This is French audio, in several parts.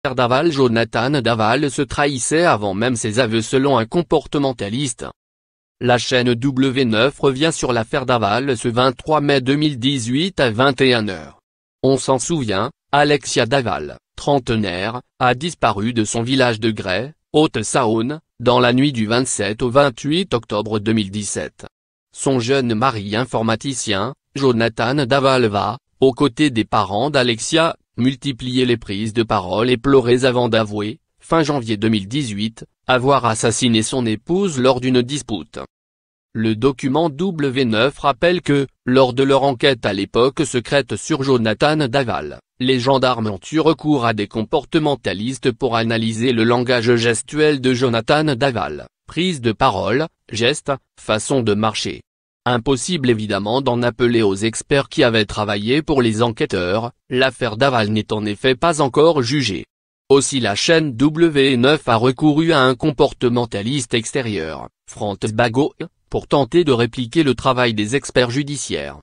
Daval. Jonathan Daval se trahissait avant même ses aveux selon un comportementaliste. La chaîne W9 revient sur l'affaire Daval ce 23 mai 2018 à 21h. On s'en souvient, Alexia Daval, trentenaire, a disparu de son village de Gray, Haute-Saône, dans la nuit du 27 au 28 octobre 2017. Son jeune mari informaticien, Jonathan Daval va, aux côtés des parents d'Alexia, multiplier les prises de parole et pleurer avant d'avouer, fin janvier 2018, avoir assassiné son épouse lors d'une dispute. Le document W9 rappelle que, lors de leur enquête à l'époque secrète sur Jonathan Daval, les gendarmes ont eu recours à des comportementalistes pour analyser le langage gestuel de Jonathan Daval, prise de parole, gestes, façon de marcher. Impossible évidemment d'en appeler aux experts qui avaient travaillé pour les enquêteurs, l'affaire Daval n'est en effet pas encore jugée. Aussi la chaîne W9 a recouru à un comportementaliste extérieur, Franz Bagot, pour tenter de répliquer le travail des experts judiciaires.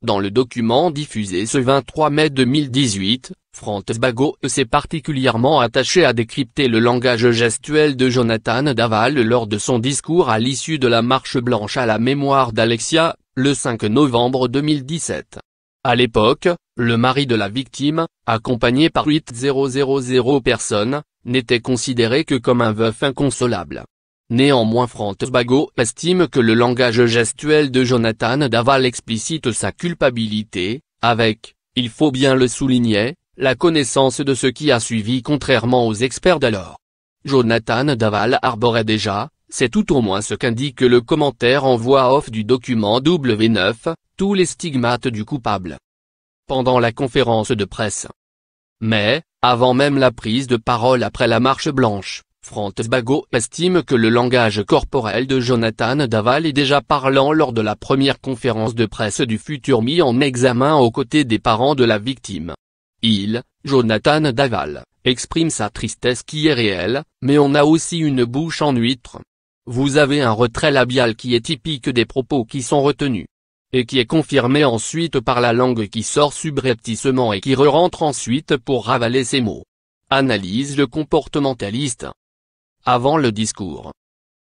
Dans le document diffusé ce 23 mai 2018, Franz Bagot s'est particulièrement attaché à décrypter le langage gestuel de Jonathan Daval lors de son discours à l'issue de la marche blanche à la mémoire d'Alexia, le 5 novembre 2017. À l'époque, le mari de la victime, accompagné par 8000 personnes, n'était considéré que comme un veuf inconsolable. Néanmoins Franz Bagot estime que le langage gestuel de Jonathan Daval explicite sa culpabilité, avec, il faut bien le souligner, la connaissance de ce qui a suivi contrairement aux experts d'alors. Jonathan Daval arborait déjà, c'est tout au moins ce qu'indique le commentaire en voix off du document W9, tous les stigmates du coupable. Pendant la conférence de presse. Mais, avant même la prise de parole après la marche blanche, Franz Bagot estime que le langage corporel de Jonathan Daval est déjà parlant lors de la première conférence de presse du futur mis en examen aux côtés des parents de la victime. Jonathan Daval, exprime sa tristesse qui est réelle, mais on a aussi une bouche en huître. Vous avez un retrait labial qui est typique des propos qui sont retenus. Et qui est confirmé ensuite par la langue qui sort subrepticement et qui re-rentre ensuite pour ravaler ses mots. Analyse le comportementaliste. Avant le discours.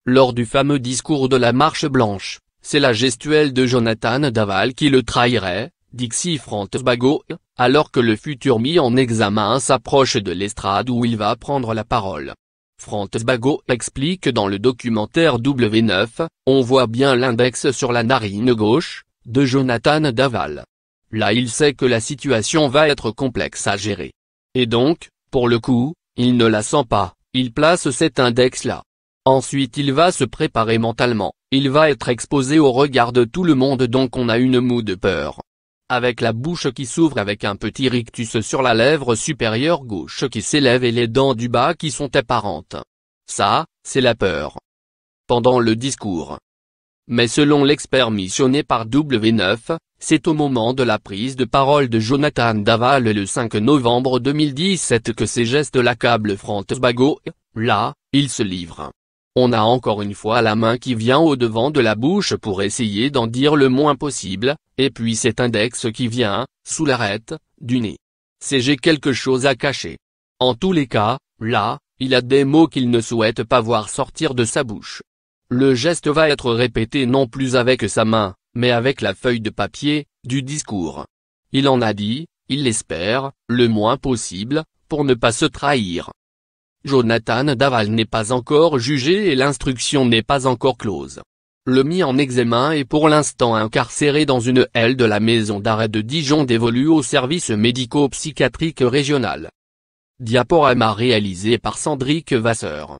Lors du fameux discours de la marche blanche, c'est la gestuelle de Jonathan Daval qui le trahirait, dit Franz Bagot, alors que le futur mis en examen s'approche de l'estrade où il va prendre la parole. Franz Bagot explique dans le documentaire W9, on voit bien l'index sur la narine gauche, de Jonathan Daval. Là il sait que la situation va être complexe à gérer. Et donc, pour le coup, il ne la sent pas. Il place cet index-là. Ensuite il va se préparer mentalement, il va être exposé au regard de tout le monde donc on a une moue de peur. Avec la bouche qui s'ouvre avec un petit rictus sur la lèvre supérieure gauche qui s'élève et les dents du bas qui sont apparentes. Ça, c'est la peur. Pendant le discours. Mais selon l'expert missionné par W9, c'est au moment de la prise de parole de Jonathan Daval le 5 novembre 2017 que ces gestes l'accablent Franz Bagot, là, il se livre. On a encore une fois la main qui vient au devant de la bouche pour essayer d'en dire le moins possible, et puis cet index qui vient, sous l'arête, du nez. C'est j'ai quelque chose à cacher. En tous les cas, là, il a des mots qu'il ne souhaite pas voir sortir de sa bouche. Le geste va être répété non plus avec sa main, mais avec la feuille de papier, du discours. Il en a dit, il l'espère, le moins possible, pour ne pas se trahir. Jonathan Daval n'est pas encore jugé et l'instruction n'est pas encore close. Le mis en examen est pour l'instant incarcéré dans une aile de la maison d'arrêt de Dijon dévolue au service médico-psychiatrique régional. Diaporama réalisé par Sandrick Vasseur.